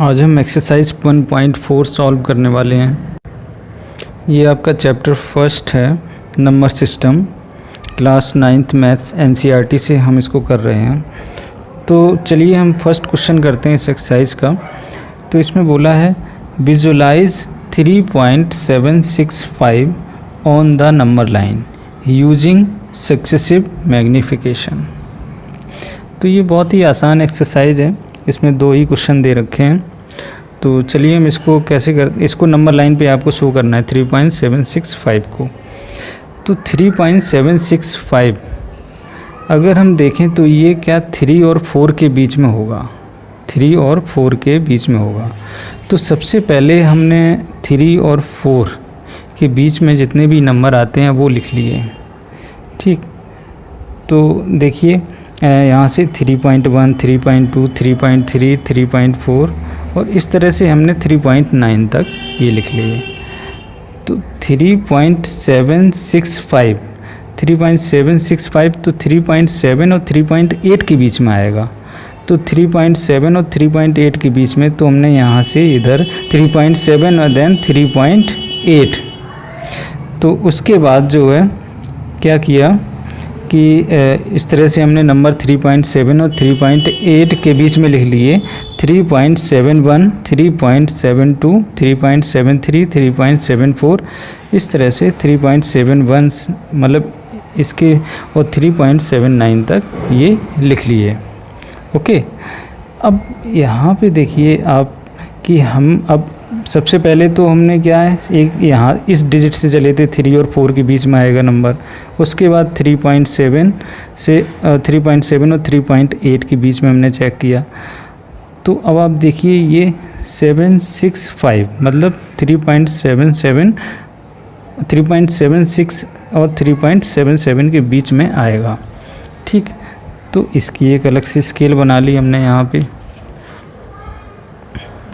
आज हम exercise 1.4 solve करने वाले हैं। ये आपका चैप्टर फर्स्ट है, number system, class 9th maths NCERT से हम इसको कर रहे हैं। तो चलिए हम फर्स्ट क्वेश्चन करते हैं इस एक्सरसाइज का। तो इसमें बोला है visualise 3.765 on the number line using successive magnification. तो ये बहुत ही आसान एक्सरसाइज है, इसमें दो ही क्वेश्चन दे रखे हैं। तो चलिए हम इसको कैसे इसको नंबर लाइन पे आपको शो करना है 3.765 को। तो 3.765 अगर हम देखें तो ये क्या 3 और 4 के बीच में होगा, 3 और 4 के बीच में होगा। तो सबसे पहले हमने 3 और 4 के बीच में जितने भी नंबर आते हैं वो लिख लिए, ठीक। तो देखिए यहाँ से 3.1, 3.2, 3.3, 3.4 और इस तरह से हमने 3.9 तक ये लिख लिए। तो 3.765 तो 3.7 और 3.8 के बीच में आएगा। तो 3.7 और 3.8 के बीच में, तो हमने यहाँ से इधर 3.7 और देन 3.8। तो उसके बाद जो है क्या किया कि इस तरह से हमने नंबर 3.7 और 3.8 के बीच में लिख लिए 3.71, 3.72, 3.73, 3.74, इस तरह से 3.71 मतलब इसके और 3.79 तक ये लिख लिए। ओके, अब यहाँ पे देखिए आप कि हम अब सबसे पहले तो हमने क्या है, एक यहाँ इस डिजिट से चले थे, 3 और 4 के बीच में आएगा नंबर। उसके बाद 3.7 से 3.7 और 3.8 के बीच में हमने चेक किया। तो अब आप देखिए ये 765 मतलब 3.76 और 3.77 के बीच में आएगा, ठीक। तो इसकी एक अलग से स्केल बना ली हमने यहाँ पे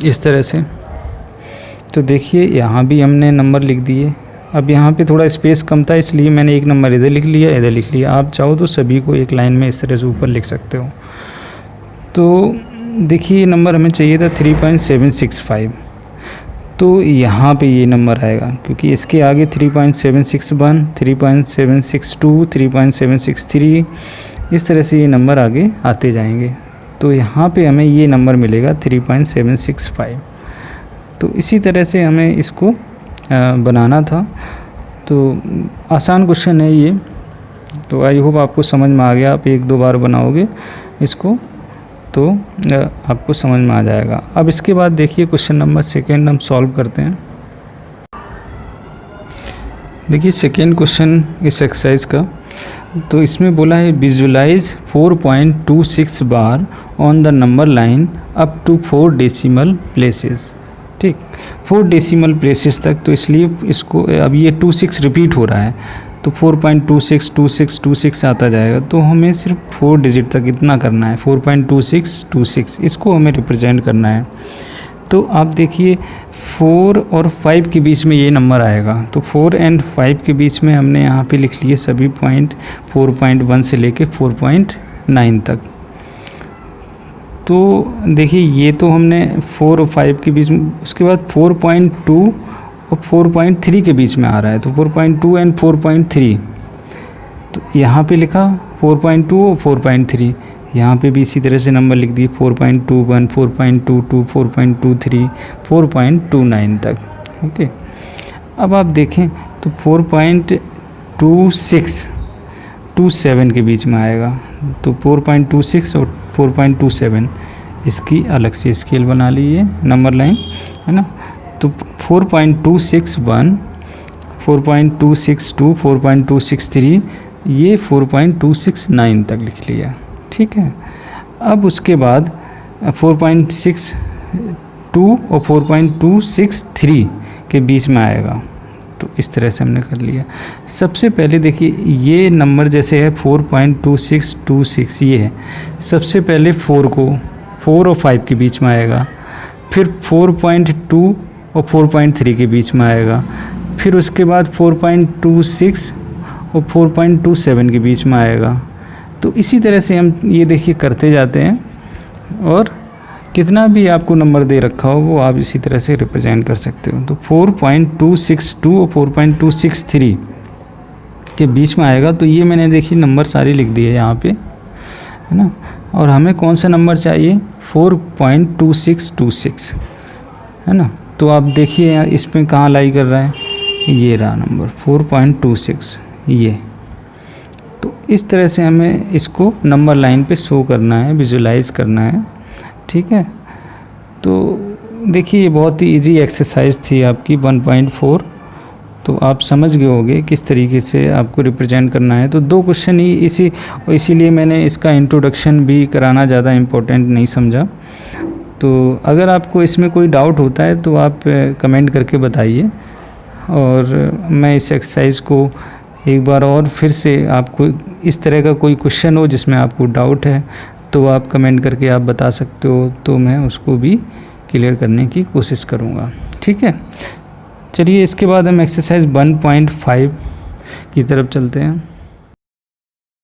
इस तरह से। तो देखिए यहाँ भी हमने नंबर लिख दिए। अब यहाँ पे थोड़ा स्पेस कम था इसलिए मैंने एक नंबर इधर लिख लिया, इधर लिख लिया। आप चाहो तो सभी को एक लाइन में इस तरह से ऊपर लिख सकते हो। तो देखिए ये नंबर हमें चाहिए था 3.765। तो यहाँ पे ये नंबर आएगा क्योंकि इसके आगे 3.761, 3.762, 3.763 इस तरह से ये नंबर आगे आते जाएंगे। तो यहाँ पे हमें ये नंबर मिलेगा 3.765। तो इसी तरह से हमें इसको बनाना था। तो आसान क्वेश्चन है ये। तो आई होप आपको समझ में आ गया। आप 1-2 बार बनाओगे इसको तो आपको समझ में आ जाएगा। अब इसके बाद देखिए क्वेश्चन नंबर सेकेंड हम सॉल्व करते हैं। देखिए सेकेंड क्वेश्चन इस एक्सरसाइज का। तो इसमें बोला है विजुलाइज 4.26 बार on the number line up to 4 decimal places, ठीक, 4 डेसिमल प्लेसेस तक। तो इसलिए इसको अब ये 26 रिपीट हो रहा है तो 4.26, 26, 26 आता जाएगा। तो हमें सिर्फ 4 डिजिट तक इतना करना है, 4.26, 26 इसको हमें रिप्रेजेंट करना है। तो आप देखिए 4 और 5 के बीच में ये नंबर आएगा। तो 4 और 5 के बीच में हमने यहाँ पे लिख लिए सभी पॉइंट 4.1 से लेके 4.9 तक। तो देखिए ये तो हमने 4 और 5 के बीच में, उसके बाद 4.2 और 4.3 के बीच में आ रहा है। तो 4.2 और 4.3 तो यहाँ पे लिखा 4.2 और 4.3, यहाँ पे भी इसी तरह से नंबर लिख दिए 4.21, 4.22, 4.23, 4.29 तक। ओके, अब आप देखें तो 4.2627 के बीच में आएगा। तो 4.26 और 4.27 इसकी अलग से स्केल बना ली है नंबर लाइन, है ना। तो 4.261, 4.262, 4.263 ये 4.269 तक लिख लिया, ठीक है। अब उसके बाद 4.62 और 4.263 के बीच में आएगा। तो इस तरह से हमने कर लिया। सबसे पहले देखिए ये नंबर जैसे है 4.2626 ये है, सबसे पहले 4 और 5 के बीच में आएगा, फिर 4.2 और 4.3 के बीच में आएगा, फिर उसके बाद 4.26 और 4.27 के बीच में आएगा। तो इसी तरह से हम ये देखिए करते जाते हैं और कितना भी आपको नंबर दे रखा हो वो आप इसी तरह से रिप्रेजेंट कर सकते हो। तो 4.262 और 4.263 के बीच में आएगा। तो ये मैंने देखिए नंबर सारे लिख दिए यहाँ पे, है ना। और हमें कौन सा नंबर चाहिए, 4.2626, है ना। तो आप देखिए इसमें कहाँ लाई कर रहा है, ये रहा नंबर 4.26 ये। तो इस तरह से हमें इसको नंबर लाइन पे शो करना है, विजुलाइज करना है, ठीक है। तो देखिए ये बहुत ही इजी एक्सरसाइज थी आपकी 1.4। तो आप समझ गए होंगे किस तरीके से आपको रिप्रेजेंट करना है। तो 2 क्वेश्चन ही इसीलिए मैंने इसका इंट्रोडक्शन भी कराना ज़्यादा इम्पोर्टेंट नहीं समझा। तो अगर आपको इसमें कोई डाउट होता है तो आप कमेंट करके बताइए, और मैं इस एक्सरसाइज को एक बार और फिर से आपको इस तरह का कोई क्वेश्चन हो जिसमें आपको डाउट है तो आप कमेंट करके आप बता सकते हो, तो मैं उसको भी क्लियर करने की कोशिश करूँगा, ठीक है। चलिए इसके बाद हम एक्सरसाइज 1.5 की तरफ चलते हैं।